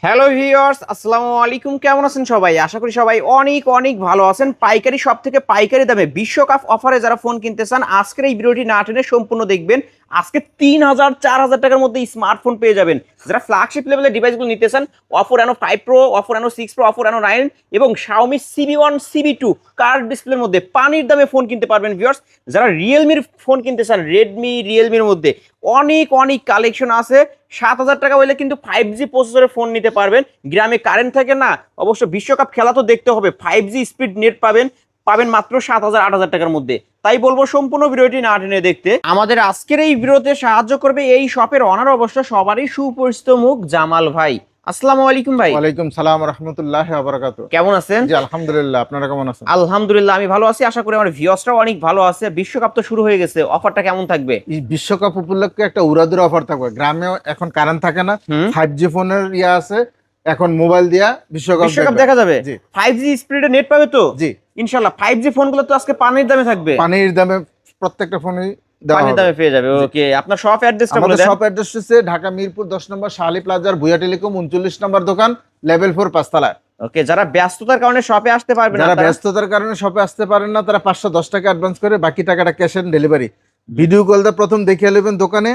Hello viewers, আসসালামু আলাইকুম। কেমন আছেন সবাই? আশা করি সবাই অনেক অনেক ভালো আছেন। পাইকারি সব থেকে পাইকারি দামে বিশ্বকাপ অফারে যারা ফোন কিনতে চান আজকের এই ভিডিওটি না টেনে সম্পূর্ণ দেখবেন। আজকে 3000 4000 টাকার মধ্যে স্মার্টফোন পেয়ে যাবেন। যারা ফ্ল্যাগশিপ লেভেলের ডিভাইসগুলো নিতে চান, Oppo Reno 5 Pro, Oppo Reno 6 Pro, Oppo Reno 9 এবং Xiaomi CB1 CB2 কার্ভ ডিসপ্লের মধ্যে পানির দামে ফোন কিনতে পারবেন ভিউয়ার্স। যারা রিয়েলমির ফোন কিনতে চান, রেডমি রিয়েলমির মধ্যে অনেক অনেক কালেকশন আছে। 7000 টাকা হইলে কিন্তু 5G প্রসেসরের ফোন নিতে পারবেন। গ্রামে কারেন্ট থাকে না, অবশ্য বিশ্বকাপ খেলা তো দেখতে হবে। 5G স্পিড নেট পাবেন মাত্র 7000 8000 টাকার মধ্যে। তাই বলবো সম্পূর্ণ ভিডিওটি না টেনে দেখতে। আমাদের আজকের এই ভিডিওতে সাহায্য করবে এই শপের অনার, অবশ্য সবারই সুপরিচিত মুখ, জামাল ভাই। আসসালামু আলাইকুম ভাই। ওয়ালাইকুম সালাম রাহমাতুল্লাহি ওয়া বারাকাতুহু। কেমন আছেন? জি আলহামদুলিল্লাহ, আপনারা কেমন আছেন? আলহামদুলিল্লাহ আমি ভালো আছি, আশা করি আমার ভিউয়ার্সরাও অনেক ভালো আছে। বিশ্বকাপ তো শুরু হয়ে গেছে, অফারটা কেমন থাকবে? এই বিশ্বকাপ উপলক্ষে একটা উড়াদুরা অফার থাকবে। গ্রামেও এখন কারেন্ট থাকে না, 5G ফোনের আছে, এখন মোবাইল দিয়া বিশ্বকাপ দেখা যাবে। জি 5G স্পিডে নেট পাবে তো? জি ইনশাআল্লাহ। 5G ফোনগুলো তো আজকে পানির দামে থাকবে। পানির দামে প্রত্যেকটা ফোনই দেওয়া পানির হবে। দামে পেয়ে যাবে। ওকে, আপনার শপ অ্যাড্রেসটা বলে আমাদের দেন। শপ অ্যাড্রেস হচ্ছে ঢাকা মিরপুর 10 নম্বর শাহালি প্লাজার ভুয়া টেলিকম 39 নম্বর দোকান, লেভেল 4 পাঁচতলা। ওকে, যারা ব্যস্ততার কারণে শপে আসতে পারবে না, যারা তারা ব্যস্ততার কারণে শপে আসতে পারেন না, তারা 510 টাকা অ্যাডভান্স করে বাকি টাকাটা cash on delivery. Video call দিয়ে প্রথম দেখিয়ে নেবেন দোকানে,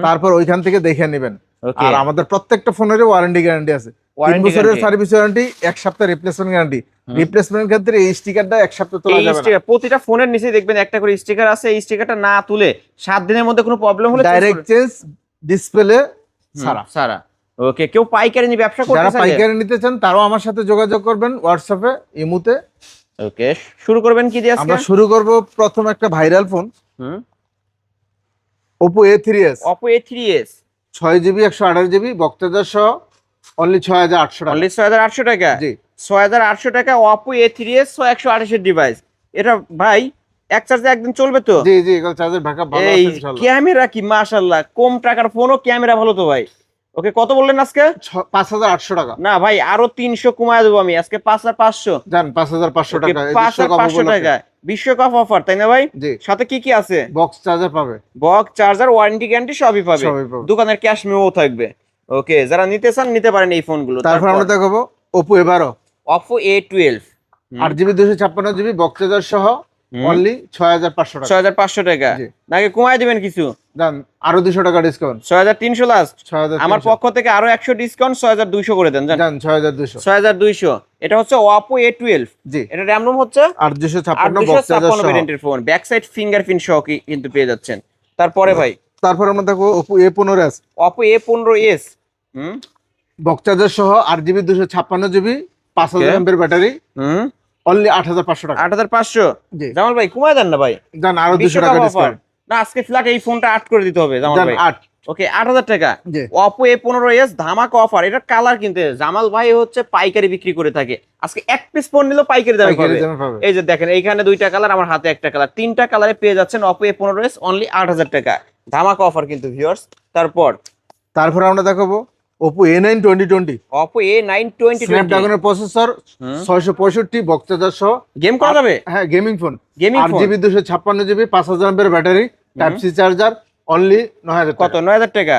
তারপর ওইখান থেকে দেখে নেবেন। ওকে, আর আমাদের প্রত্যেকটা ফোনের ওয়ারেন্টি গ্যারান্টি আছে। 3 ওয়ারেন্টি বছরের সার্ভিস ওয়ারেন্টি, 1 সপ্তাহ রিপ্লেসমেন্ট গ্যারান্টি। রিপ্লেসমেন্ট ক্ষেত্রে এই স্টিকারটা 1 সপ্তাহ তোলা এই যাবে না। স্টিকার প্রতিটা ফোনের নিচে দেখবেন একটা করে স্টিকার আছে। এই স্টিকারটা না তুলে 7 দিনের মধ্যে কোনো প্রবলেম হলে ডাইরেক্ট চেঞ্জ ডিসপ্লে ছাড়া। সারা। ওকে, কেউ পাইকারি নিয়ে ব্যবসা করতে যারা চাইলে পাইকারি নিতে চান তারাও আমার সাথে যোগাযোগ করবেন হোয়াটসঅ্যাপে, ইমুতে। ওকে, শুরু করবেন কি দিয়ে আজকে? আমরা শুরু করব প্রথম একটা viral phone, Oppo A3s। Oppo A3s 6GB 128GB বক্তাদার সহ অনলি 6800 টাকা। অনলি 6800 টাকা। জি 6800 টাকা Oppo A3s 128 এর ডিভাইস। এটা ভাই এক চার্জে একদিন চলবে তো? জি জি, এগুলো চার্জের ব্যাকআপ ভালো আছে এই ইনশাআল্লাহ। ক্যামেরা কি মাশাআল্লাহ, কম টাকার ফোনও ক্যামেরা ভালো তো ভাই। ওকে, কত বললেন আজকে? 5800 টাকা। না ভাই, আরো 300 কমায় দেবো আমি আজকে। 5500 জান 5500 টাকা। এই 5500 টাকা বিশ্বকাপ অফার, তাই না ভাই? জি, সাথে কি কি আছে? বক্স চার্জার পাবে, বক্স চার্জার, ওয়ারেন্টি গ্যারান্টি সবই পাবে। সবই পাবে। দোকানের ক্যাশ মেমো থাকবে। ওকে, যারা নিতে চান নিতে পারেন এই ফোনগুলো। তারপর আমরা দেখাবো Oppo A12 Oppo A12 8GB 256GB box charger সহ অনলি 6500 টাকা। 6500 টাকা। জি। নাকি কমায় দিবেন কিছু? জান আরো 200 টাকা ডিসকাউন্ট। 6300 লাস্ট। 6300। আমার পক্ষ থেকে আরো 100 ডিসকাউন্ট, 6200 করে দেন। জান 6200। 6200। এটা হচ্ছে Oppo A12। জি, এটা RAM ROM হচ্ছে 8256 বক্স চার্জার 856 সহ। ভেরিয়েন্টের ফোন, ব্যাক সাইড ফিঙ্গারপ্রিন্ট সহ কিন্তু পেয়ে যাচ্ছেন। তারপরে ভাই তারপর আমরা দেখো Oppo A15s Oppo A15s box charger সহ 8GB 256GB 5000 mAh battery only 8500 টাকা। 8500। জি, জামাল ভাই কমায় দেন না ভাই। জান আরো 200 টাকা ডিসকাউন্ট। না, আজকে ফ্ল্যাট এই ফোনটা 8 করে দিতে হবে জামাল জান ভাই। 8। ওকে, 8000 টাকা। জি, Oppo A15s ধামাকা অফার। এটা কালার কিনতে জামাল ভাই হচ্ছে পাইকারি বিক্রি করে থাকে। আজকে এক পিস ফোন নিলেও পাইকারি দামে পাইকারি পাবে। দামে পাবে। এই যে দেখেন, এইখানে 2টা কালার, আমার হাতে একটা কালার, 3টা কালারে পেয়ে যাচ্ছেন Oppo A15s অনলি 8000 টাকা। ধামাকা অফার কিন্তু ভিউয়ার্স। তারপর আমরা দেখাবো Oppo A9 2020 Oppo A9 2020 স্ন্যাপড্রাগনের প্রসেসর 665 বক্স চার্জার সহ। গেম করা যাবে। হ্যাঁ, gaming phone. Gaming phone 8GB 256GB 5000 mAh battery, type C charger only 9000 কত? 9000 টাকা।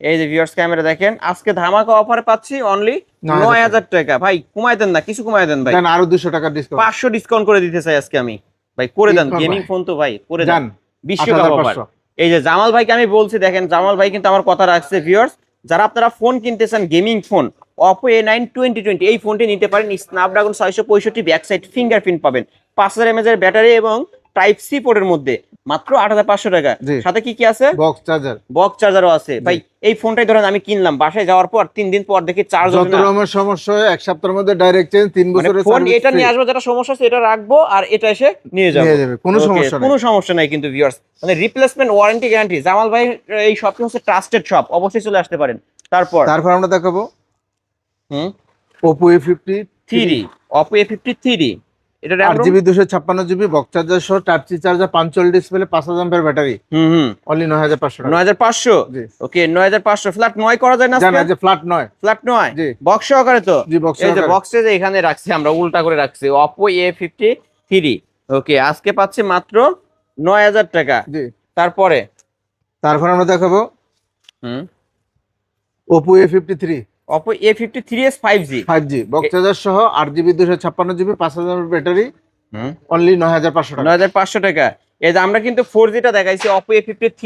এই যে ভিউয়ার্স ক্যামেরা দেখেন, আজকে ধামাকা অফারে পাচ্ছি অনলি 9000 টাকা। ভাই কমায় দেন না, কিছু কমায় দেন ভাই। জান আরো 200 টাকা ডিসকাউন্ট। 500 ডিসকাউন্ট করে দিতে চাই আজকে আমি। ভাই করে দেন, ডিসকাউন্ট গেমিং ভাই। ফোন তো ভাই করে দেন। জান বিশ্বকাপ অফার। 8500। এই যে জামাল ভাইকে আমি বলছি, দেখেন জামাল ভাই কিন্তু আমার কথা রাখছে। ভিউয়ার্স, যারা আপনারা ফোন কিনতে চান গেমিং ফোন, Oppo A9 2020 এই ফোনটি নিতে পারেন। স্ন্যাপড্রাগন 665 ব্যাক সাইড ফিঙ্গারপ্রিন্ট পাবেন, 5000 mAh এর ব্যাটারি এবং টাইপ সি পোর্টের মধ্যে মাত্র 8500 টাকা। জি। সাথে কি কি আছে? Box charger. বক্স চার্জারও আছে। ভাই এই ফোনটাই ধরেন আমি কিনলাম, বাসায় যাওয়ার পর 3 দিন পর দেখি চার্জ যত হচ্ছে না। রকমের সমস্যা হয় 1 সপ্তাহের মধ্যে ডাইরেক্ট চেঞ্জ, 3 মানে বছরের ফোন সার্ভিস এটা নিয়ে আসবো, যেটা সমস্যা আছে এটা রাখবো, আর এটা এসে নিয়ে যাবো। নিয়ে যাবে, কোনো Okay, সমস্যা নেই। কোনো সমস্যা নাই কিন্তু ভিউয়ার্স। মানে রিপ্লেসমেন্ট ওয়ারেন্টি গ্যারান্টি। জামাল ভাই এই শপটি হচ্ছে ট্রাস্টেড শপ, অবশ্যই চলে আসতে পারেন। তারপর আমরা দেখাবো হুম Oppo A53 Oppo A53 এটা RAM ROM 8GB 256GB box charger সহ, type C charger, 512 display, 5000 mAh battery only 9500 টাকা। 9500। জি, ওকে, 9500 ফ্ল্যাট 9 করা যায় না জানা যে ফ্ল্যাট নয়। ফ্ল্যাট 9 জি, বক্স সহকারে তো? জি বক্স এই যে সহকারে। বক্সে যে এখানে রাখছি, আমরা উল্টা করে রাখছি Oppo A53। ওকে, আজকে পাচ্ছি মাত্র 9000 টাকা। জি, তারপরে আমরা দেখাবো হুম Oppo A53 Oppo A53s 5G 5G box charger সহ 8GB 256GB 5000 battery, hmm only 9500 টাকা। 9500 টাকা। এই যে আমরা কিন্তু 4G টা দেখাইছি Oppo A53,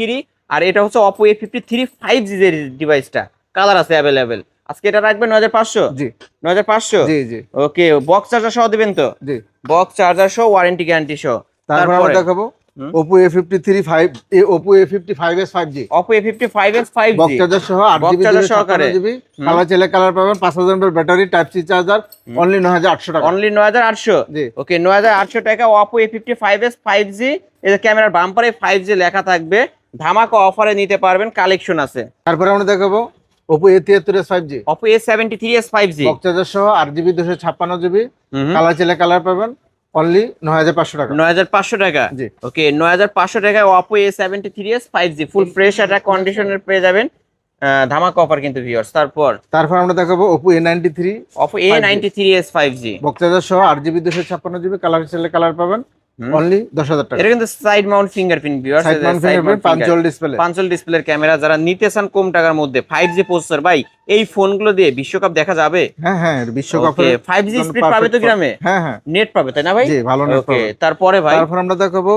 আর এটা হচ্ছে Oppo A53 5G যে ডিভাইসটা, কালার আছে অ্যাভেলেবেল। আজকে এটা রাখবেন 9500। জি 9500। জি জি ওকে, বক্স চার্জার সহ দিবেন তো? জি। বক্স চার্জার সহ, ওয়ারেন্টি গ্যারান্টি সহ। তারপর আমরা তারপরে দেখাবো হুম? Oppo A55s 5G Oppo A55s 5G box charger সহ বক্স 8GB চার্জার সহকারে 256GB, কালার চাইলে কালার পাবেন, 5000 mAh battery, type C charger, only 9800 টাকা। অনলি 9800। জি। ওকে, 9800 টাকা Oppo A55s 5G। এই যে ক্যামেরার বাম্পারে 5G লেখা থাকবে, ধামাকা অফারে নিতে পারবেন, কালেকশন আছে। তারপরে আমরা দেখাবো Oppo A73s 5G Oppo A73s 5G box charger সহ 8GB 256GB, হুম কালার চাইলে কালার পাবেন, অনলি 9500 টাকা। 9500 টাকা। জি। ওকে, 9500 টাকায় Oppo A73s 5G full fresh একটা কন্ডিশনের পেয়ে যাবেন, ধামাকা অফার কিন্তু ভিউয়ার্স। তারপর আমরা দেখাবো Oppo A93 Oppo A93s 5G। Box charger সহ 8GB 256GB, কালার চাইলে কালার পাবেন, অনলি 10000 টাকা। এটা কিন্তু side mount fingerprint viewers, side mount fingerprint, punch hole display. Punch hole ডিসপ্লের ক্যামেরা যারা নিতে চান কম টাকার মধ্যে 5G প্রসেসর, ভাই এই ফোনগুলো দিয়ে বিশ্বকাপ দেখা যাবে। হ্যাঁ হ্যাঁ, বিশ্বকাপে ওকে, 5G স্পিড পাবে তো গ্রামে? হ্যাঁ হ্যাঁ, নেট পাবে তাই না ভাই? জি ভালো নেট ওকে, পাবে। তারপরে ভাই তারপর আমরা দেখাবো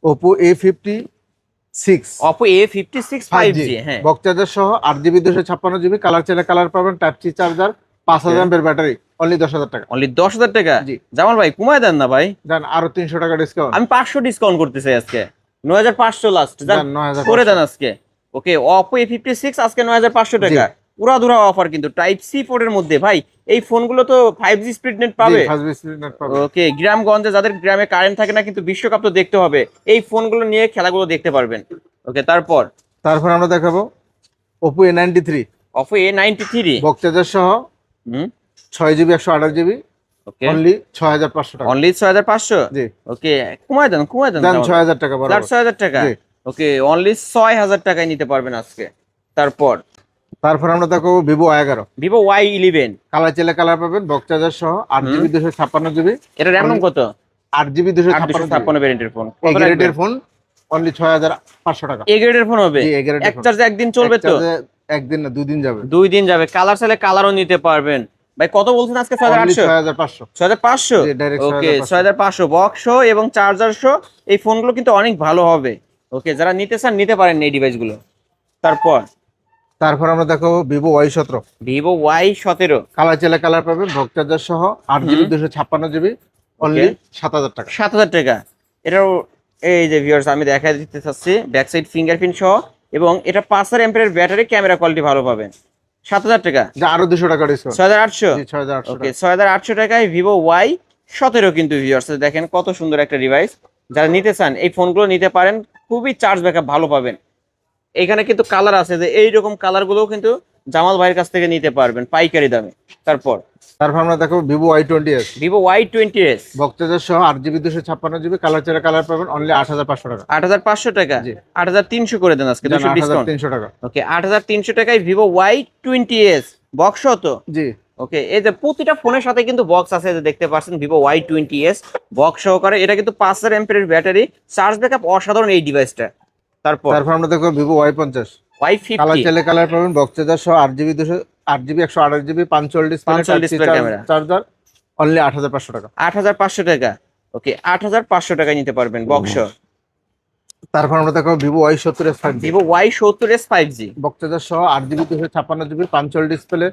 Oppo A56 Oppo A56 5G। হ্যাঁ, বক্স চার্জার সহ 8GB 256GB, কালার চাইলে কালার পাবেন, type C charger, 5000 mAh battery, only 10000 টাকা। অনলি 10000 টাকা। জি। জামাল ভাই কমায় দেন না ভাই, দেন আরো 300 টাকা ডিসকাউন্ট। আমি 500 ডিসকাউন্ট করতে চাই আজকে, 9500 লাস্ট দেন 9500 করে দেন আজকে। ওকে, Oppo A56 আজকে 9500 টাকা, পুরা দুরা অফার কিন্তু, টাইপ সি পোর্টের মধ্যে। ভাই এই ফোনগুলো তো 5G স্পিড নেট পাবে। জি 5G স্পিড নেট পাবে। ওকে, গ্রামগঞ্জে যাদের গ্রামে কারেন্ট থাকে না কিন্তু বিশ্বকাপ তো দেখতে হবে, এই ফোনগুলো নিয়ে খেলাগুলো দেখতে পারবেন। ওকে, তারপর আমরা দেখাবো Oppo A93 Oppo A93 box charger সহ হুম 6GB 128GB, ওকে, অনলি 6500 টাকা। অনলি 6500। জি ওকে, কমায় দেন দেন জামাল ভাই। 6000 টাকা বরাবর। 6000 টাকা। জি। ওকে, অনলি 6000 টাকায় নিতে পারবেন আজকে। তারপর আমরা দেখাবো Vivo Y11 Vivo Y11, colour চাইলে কালার পাবেন, বক্স চার্জার সহ 8GB 256GB, এটা র্যাম রম কত? 8GB 256 256GB, ভ্যারিয়েন্টের phone. এই গ্রেডের ফোন, অনলি 6500 টাকা। এ গ্রেডের ফোন হবে? জি, A grade এর এক ফোন। চার্জে একদিন চলবে এক তো? চার্জে একদিন না 2 দিন যাবে। 2 দিন যাবে। কালার চাইলে কালারও নিতে পারবেন। ভাই কত বলছেন আজকে? অনলি 6800। 6500। 6500। জি, direct ওকে, 6500 6500 বক্স সহ এবং চার্জার সহ এই ফোনগুলো কিন্তু অনেক ভালো হবে। ওকে, যারা নিতে চান নিতে পারেন এই ডিভাইসগুলো। তারপর আমরা দেখাবো Vivo Y17 Vivo Y17 colour চাইলে কালার পাবেন, বক্স চার্জার সহ 8GB 256GB, অনলি 7000 টাকা। 7000 টাকা। এটাও এই যে ভিউয়ার্স আমি দেখাই দিতে চাচ্ছি, ব্যাক সাইড ফিঙ্গারপ্রিন্ট সহ, এবং এটা 5000 এমপিএর ব্যাটারি, ক্যামেরা কোয়ালিটি ভালো পাবেন। 7000 টাকা। যা আরো 200 টাকা ডিসকাউন্ট। 6800। জি 6800 ওকে, টাকা। 6800 টাকায় Vivo Y17 কিন্তু ভিউয়ার্স দেখেন কত সুন্দর একটা ডিভাইস। যারা নিতে চান এই ফোনগুলো নিতে পারেন, খুবই চার্জ ব্যাকআপ ভালো পাবেন। এখানে কিন্তু কালার আছে, যে এইরকম কালারগুলোও কিন্তু জামাল ভাইয়ের কাছ থেকে নিতে পারবেন পাইকারি দামে। তারপর আমরা দেখাবো Vivo Y20s Vivo Y20s box charger সহ 8GB 256GB, কালার চাইলে কালার পাবেন, অনলি 8500 টাকা। 8500 টাকা। জি। 8300 করে দেন আজকে, 200 ডিসকাউন্ট। 8300 টাকা। ওকে, 8300 টাকায় Vivo Y20s বক্স তো। জি ওকে, এই যে প্রতিটা ফোনের সাথে কিন্তু বক্স আছে, যে দেখতে পাচ্ছেন Vivo Y20s বক্স সহকারে। এটা কিন্তু 5000 এমপিএর ব্যাটারি, চার্জ ব্যাকআপ অসাধারণ এই ডিভাইসটা। তারপর আমরা দেখবো Vivo Y50 কালার Y50 চাইলে কালার পাবেন, বক্স চার্জার সহ 8GB 128GB, punch hole punch hole display, display camera, charger, only 8500 টাকা। 8500 টাকা। ওকে, 8500 টাকায় নিতে পারবেন বক্স। আমরা দেখবো Vivo Y70s 5G Vivo Y70s 5G box charger সহ 8GB 256GB, পাঞ্চল ডিসপ্লে,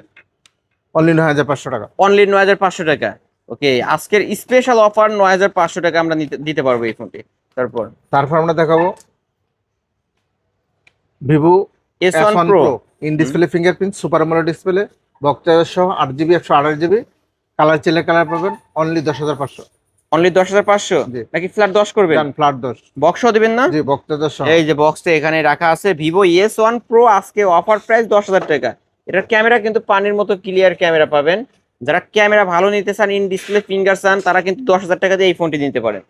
অনলি 9500 টাকা। অনলি 9500 টাকা। ওকে, আজকের স্পেশাল অফার 9500 টাকা আমরা দিতে পারবো এই ফোনটি। তারপর আমরা দেখাবো Vivo S1 S1 Pro Pro in display fingerprint, super AMOLED display, box charger সহ 8GB 128GB, কালার চাইলে কালার পাবেন, অনলি 10500। অনলি 10500 জি। নাকি ফ্ল্যাট 10 করবেন? ডান, ফ্ল্যাট 10। বক্সও দিবেন না? জি, বক্স চার্জার সহ। এই যে বক্সটা এখানে রাখা আছে Vivo S1 Pro, আজকে অফার প্রাইস 10000 টাকা। এটার ক্যামেরা কিন্তু পানির মতো ক্লিয়ার ক্যামেরা পাবেন। যারা ক্যামেরা ভালো নিতে চান, ইন ডিসপ্লে ফিঙ্গার চান, তারা কিন্তু 10000 টাকা দিয়ে এই ফোনটি নিতে পারেন।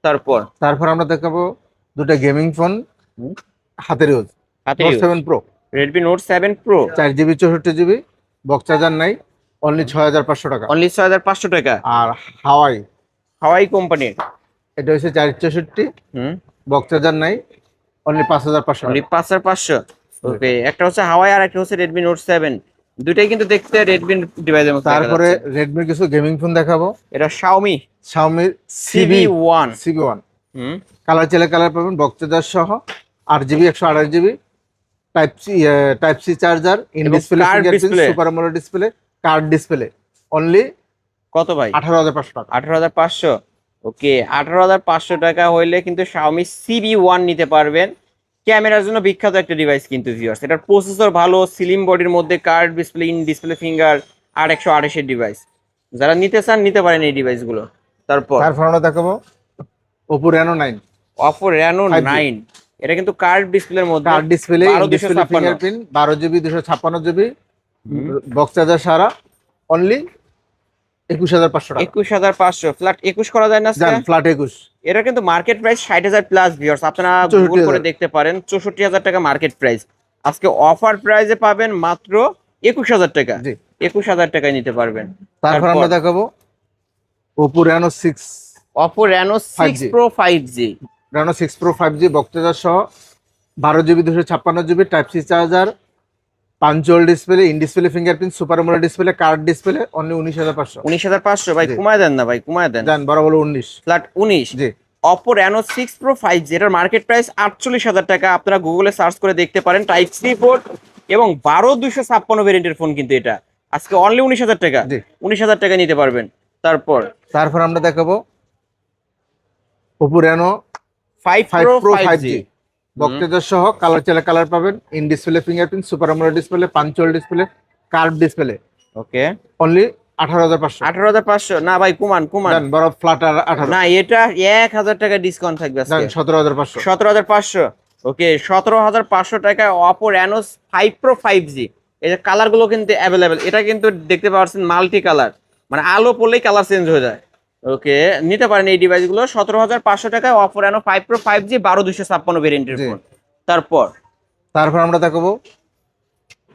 তারপর আমরা দেখাবো দুটো গেমিং ফোন হুম, হাতের ইউজ, হাতে Note 7 Pro Redmi Note 7 Pro 4GB 64GB, box charger নাই, অনলি 6500 টাকা। অনলি 6500 টাকা। আর হাওয়াই, হাওয়াই কোম্পানির, এটা হচ্ছে 464, হুম, বক্স চার্জার নাই, অনলি 5500 অনলি টাকা। 5500। ওকে, একটা হচ্ছে হাওয়াই আর একটা হচ্ছে Redmi Note 7। দুইটাই কিন্তু দেখতে রেডমি ডিভাইসের মতো। তারপরে রেডমির কিছু গেমিং ফোন দেখাবো। এটা Xiaomi Xiaomi CB1। CB1 hmm, colour চাইলে কালার পাবেন, বক্স চার্জার সহ, 8GB 128GB, type C charger, in এবং display curved fingerprint, display. Super AMOLED display, curved display. Only কত ভাই? 18,500 টাকা। 18,500। ওকে, 18,500 টাকা হইলে কিন্তু Xiaomi CB1 নিতে পারবেন। ক্যামেরার জন্য বিখ্যাত একটা ডিভাইস কিন্তু ভিউয়ার্স। এটার প্রসেসর ভালো, স্লিম বডির মধ্যে curved display, in display finger আর 128 এর ডিভাইস। যারা নিতে চান নিতে পারেন এই ডিভাইসগুলো। তারপর আমরা দেখাবো Oppo Reno 9 Oppo Reno 5G 9। এটা কিন্তু কার্ড ডিসপ্লের মধ্যে, curved display, in display 12,256। Fingerprint, 12GB 256GB, box charger সারা। অনলি 21,500 টাকা। 21,500 ফ্ল্যাট 21 করা যায় না জান আজকে? ফ্ল্যাট 21। এটা কিন্তু মার্কেট প্রাইস 60,000 প্লাস ভিউয়ার্স। আপনারা 64,000 গুগল করে দেখতে পারেন, 64,000 টাকা মার্কেট প্রাইস। আজকে অফার প্রাইসে পাবেন মাত্র 21,000 টাকা। জি। 21,000 টাকায় নিতে পারবেন। তারপর আমরা দেখাবো Oppo Reno 6 Oppo Reno 6 5G Pro 5G। Reno 6 Pro 5G box charger সহ, 12GB 256GB, type C charger, পাঞ্চুয়াল display, in display fingerprint, super AMOLED display, curved display. Only 19,500। 19,500 ভাই, জি। কমায় দেন না ভাই, কমায় দেন। জান বড় বড় 19। ফ্ল্যাট 19। জি। Oppo Reno 6 Pro 5G, এটার মার্কেট প্রাইস 48,000 টাকা। আপনারা গুগলে সার্চ করে দেখতে পারেন। টাইপ সি পোর্ট এবং 12,256 ভেরিয়েন্টের ফোন কিন্তু এটা। আজকে অনলি 19,000 টাকা। জি। 19,000 টাকা নিতে পারবেন। তারপর আমরা দেখাবো Oppo Reno 5 5 Pro Pro 5G। 5G box charger সহ, কালার চাইলে কালার পাবেন, in display fingerprint, super AMOLED display, punctual display, curve display. Okay, only 18,500। 18,500 না ভাই, কুমান কুমান। জান বড় ফ্ল্যাট 18। না, এটা 1,000 টাকা ডিসকাউন্ট থাকবে জান আজকে। 17,500। 17,500। ওকে, 17,500 টাকায় Oppo Reno 5 Pro 5G। এই যে কালার গুলো কিন্তু অ্যাভেলেবেল। এটা কিন্তু দেখতে পাচ্ছেন মাল্টি কালার, মানে আলো পড়লেই কালার চেঞ্জ হয়ে যায়। ওকে, নিতে পারেন এই ডিভাইসগুলো 17,500 টাকায় Oppo Reno 5 Pro 5G 12,256 ভেরিয়েন্টের জি। ফোন। তারপর আমরা দেখাবো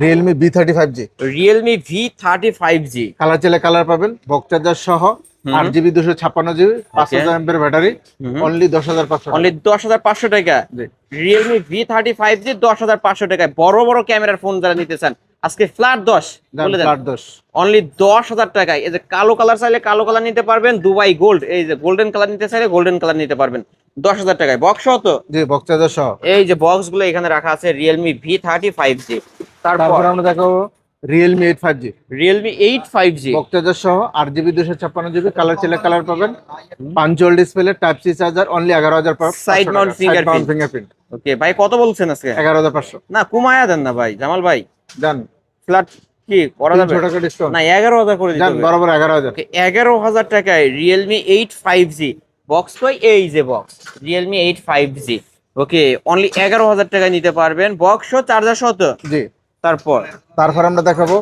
Realme B35G Realme V35G। Colour চাইলে কালার পাবেন, বক্স চার্জার সহ, 8GB 256GB, 5000 mAh battery. Only 10,500। Only 10,500 টাকা। জি। Realme V35G 10,500 টাকায়। বড় বড় ক্যামেরার ফোন যারা নিতে চান আজকে ফ্ল্যাট 10 বলে দেন। ফ্ল্যাট 10। অনলি 10,000 টাকায়। এই যে কালো কালার চাইলে কালো কালার নিতে পারবেন, দুবাই গোল্ড, এই যে গোল্ডেন কালার নিতে চাইলে গোল্ডেন কালার নিতে পারবেন 10,000 টাকায়। বক্স তো জি, বক্স চার্জার সহ। এই যে বক্স গুলো এখানে রাখা আছে Realme V35G। তারপর আমরা দেখাবো Realme 8 5G Realme 8 5G। Box charger সহ, 8GB 256GB, কালার চাইলে কালার পাবেন, punch hole display, type C charger. Only 11,500। Side mount fingerprint. Okay ভাই, কত বলছেন আজকে? 11,500। না, কমায়া দেন না ভাই জামাল ভাই। জান ফ্ল্যাট কি করা যাবে? 300 টাকা ডিসকাউন্ট। না, 11,000 করে দিতে জান হবে। বরাবর 11,000। ওকে, 11,000 টাকায় Realme 8 5G বক্স কই? এই যে বক্স Realme 8 5G। ওকে, অনলি 11,000 টাকায় নিতে পারবেন, বক্স সহ চার্জার সহ তো। জি। তারপর আমরা দেখাবো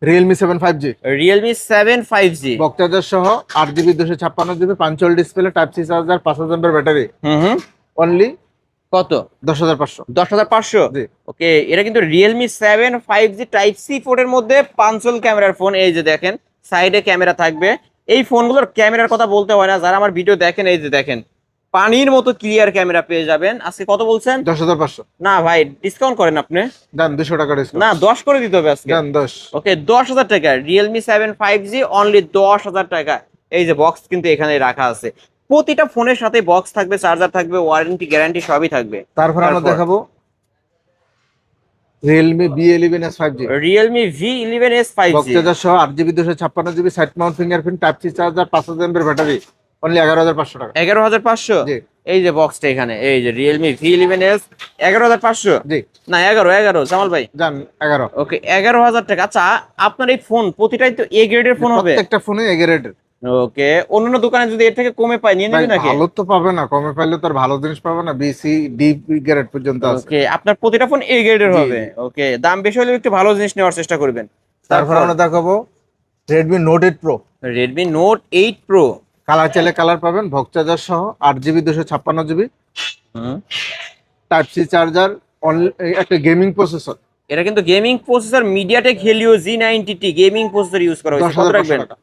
Realme 7 5G Realme 7 5G। Box charger সহ, 8GB 256GB, punch hole display, type C charger, 5000 mAh battery. Hmm. Only কত? 10,500। 10,500। জি। ওকে, এটা কিন্তু Realme 7 5G টাইপ সি পোর্টের মধ্যে পাঞ্চল ক্যামেরার ফোন। এই যে দেখেন সাইডে ক্যামেরা থাকবে। এই ফোনগুলোর ক্যামেরার কথা বলতে হয় না, যারা আমার ভিডিও দেখেন এই যে দেখেন পানির মতো ক্লিয়ার ক্যামেরা পেয়ে যাবেন। আজকে কত বলছেন? 10,500। না ভাই, ডিসকাউন্ট করেন আপনি। জান 200 টাকা ডিসকাউন্ট। না, 10 করে দিতে হবে আজকে। জান 10। ওকে, 10,000 টাকা Realme 7 5G অনলি 10,000 টাকা। এই যে বক্স কিন্তু এখানে রাখা আছে। প্রতিটা ফোনের সাথে বক্স থাকবে, চার্জার থাকবে, ওয়ারেন্টি গ্যারান্টি সবই থাকবে। আমরা তারপর দেখাবো Realme B11s 5G Realme V11s box 5G। Charger সহ, 8GB 256GB, side mount fingerprint, type C charger, 5000 mAh battery. Only 11,500 টাকা। 11,500। জি। এই যে বক্সটা এখানে, এই যে Realme V11s 11,500। জি। না, 11 জামাল ভাই। জান 11। ওকে, 11,000 টাকা। আচ্ছা, আপনার এই ফোন প্রতিটাই তো এ গ্রেডের ফোন হবে? প্রত্যেকটা ফোনে এ গ্রেডের। ওকে, অন্যান্য দোকানে যদি এর থেকে কমে পায় নিয়ে নেবে নাকি? ভালো তো পাবে না, কমে পাইলে তো আর ভালো জিনিস পাবে না। বি সি ডি গ্রেড পর্যন্ত আছে। ওকে, আপনার প্রতিটা ফোন এ গ্রেডের জি, হবে। জি। ওকে, দাম বেশি হলে একটু ভালো জিনিস নেওয়ার চেষ্টা করবেন। তারপর আমরা দেখাবো Redmi Note 8 Pro Redmi Note 8 Pro। Colour চাইলে কালার পাবেন, বক্স চার্জার সহ, 8GB 256GB, type C charger, একটা গেমিং প্রসেসর। এটা কিন্তু gaming processor MediaTek Helio G90T gaming processor use করা হয়েছে। কত 10,500 রাখবেন? টাকা।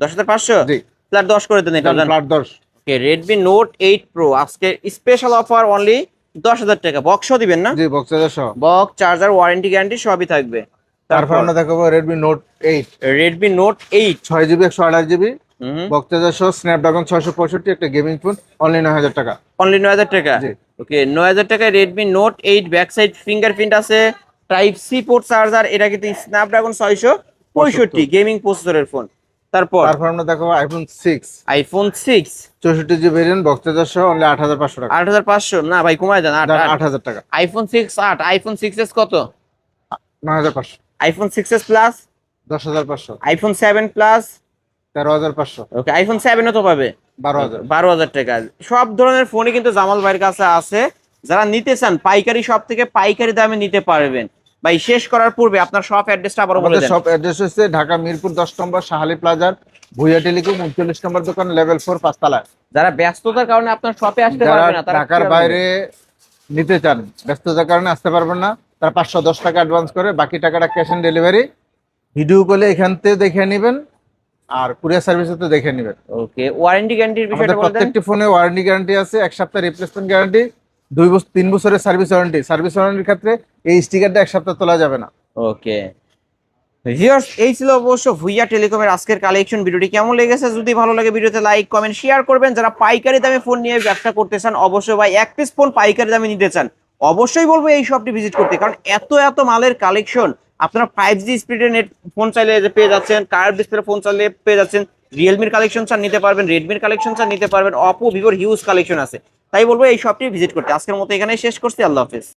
10,500। জি। ফ্ল্যাট 10 করে দেন এটা। ফ্ল্যাট 10। ওকে, Redmi Note 8 Pro আজকে স্পেশাল অফার অনলি 10,000 টাকা। বক্সও দিবেন না? জি, বক্স চার্জার সহ। বক্স, চার্জার, ওয়ারেন্টি গ্যারান্টি সবই থাকবে। তারপর আমরা দেখাবো Redmi note 8 Redmi note 8 6GB 128GB বক্তৃতা সহ স্ন্যাপড্রাগন 665 একটা গেমিং ফোন অনলি 9000 টাকা। অনলি 9000 টাকা। জি। ওকে 9000 টাকায় Redmi note 8 back side fingerprint আছে, টাইপ সি পোর্ট চার্জার, এটা কিন্তু স্ন্যাপড্রাগন 665 গেমিং প্রসেসরের ফোন। তারপর আমরা দেখাবো আইফোন 6 আইফোন 6 64GB ভেরিয়েন্ট বক্তৃতা সহ অনলি 8500 টাকা। 8500 না ভাই, কমায় দেন 8000 টাকা। আইফোন 6 8, আইফোন 6s কত? 9500। IPhone 6s plus 10500। IPhone 7 plus 13500। ওকে আইফোন 7 ও তো পাবে 12000। 12000 টাকা। সব ধরনের ফোনই কিন্তু জামাল ভাইয়ের কাছে আছে, যারা নিতে চান পাইকারি শপ থেকে পাইকারি দামে নিতে পারবেন। ভাই শেষ করার পূর্বে আপনার শপ অ্যাড্রেসটা আবারও বলে আমাদের দেন। শপ অ্যাড্রেস হচ্ছে ঢাকা মিরপুর 10 নম্বর শাহালি প্লাজার ভুইয়া টেলিকম 39 নম্বর দোকান লেভেল 4 5 তলায়। যারা ব্যস্ততার কারণে আপনার শপে আসতে যারা পারবে না, তারা ঢাকার বাইরে নিতে চান, ব্যস্ততার কারণে আসতে পারবেন না, তারা 510 টাকা অ্যাডভান্স করে বাকি টাকাটা ক্যাশ অন ডেলিভারি ভিডিও কলে এখান থেকে দেখে নেবেন, আর কুরিয়ার সার্ভিসে তো দেখে নেবেন। ওকে ওয়ারেন্টি গ্যারান্টির বিষয়টা আমাদের বলে দেন। প্রত্যেকটি ফোনে ওয়ারেন্টি গ্যারান্টি আছে, 1 সপ্তাহ রিপ্লেসমেন্ট গ্যারান্টি, 2 বছর 3 বছরের সার্ভিস ওয়ারেন্টি। সার্ভিস ওয়ারেন্টির ক্ষেত্রে এই স্টিকারটা 1 সপ্তাহ তোলা যাবে না। ওকে ভিউয়ার্স, এই ছিল অবশ্য ভুইয়া টেলিকমের আজকের কালেকশন। ভিডিওটি কেমন লেগেছে যদি ভালো লাগে ভিডিওতে লাইক কমেন্ট শেয়ার করবেন। যারা পাইকারি দামে ফোন নিয়ে ব্যবসা করতে চান, অবশ্যই ভাই এক পিস ফোন পাইকারি দামে নিতে চান, অবশ্যই বলবো এই শপটি ভিজিট করতে, কারণ এত এত মালের কালেকশন। আপনারা 5G স্পিডের নেট ফোন চাইলে পেয়ে যাচ্ছেন, কার্ভ ডিসপ্লে ফোন চাইলে পেয়ে যাচ্ছেন, রিয়েলমির কালেকশন চান নিতে পারবেন, রেডমির কালেকশন চান নিতে পারবেন, অপো ভিভোর হিউজ কালেকশন আছে। তাই বলবো এই শপটি ভিজিট করতে। আজকের মতো এখানেই শেষ করছি, আল্লাহ হাফেজ।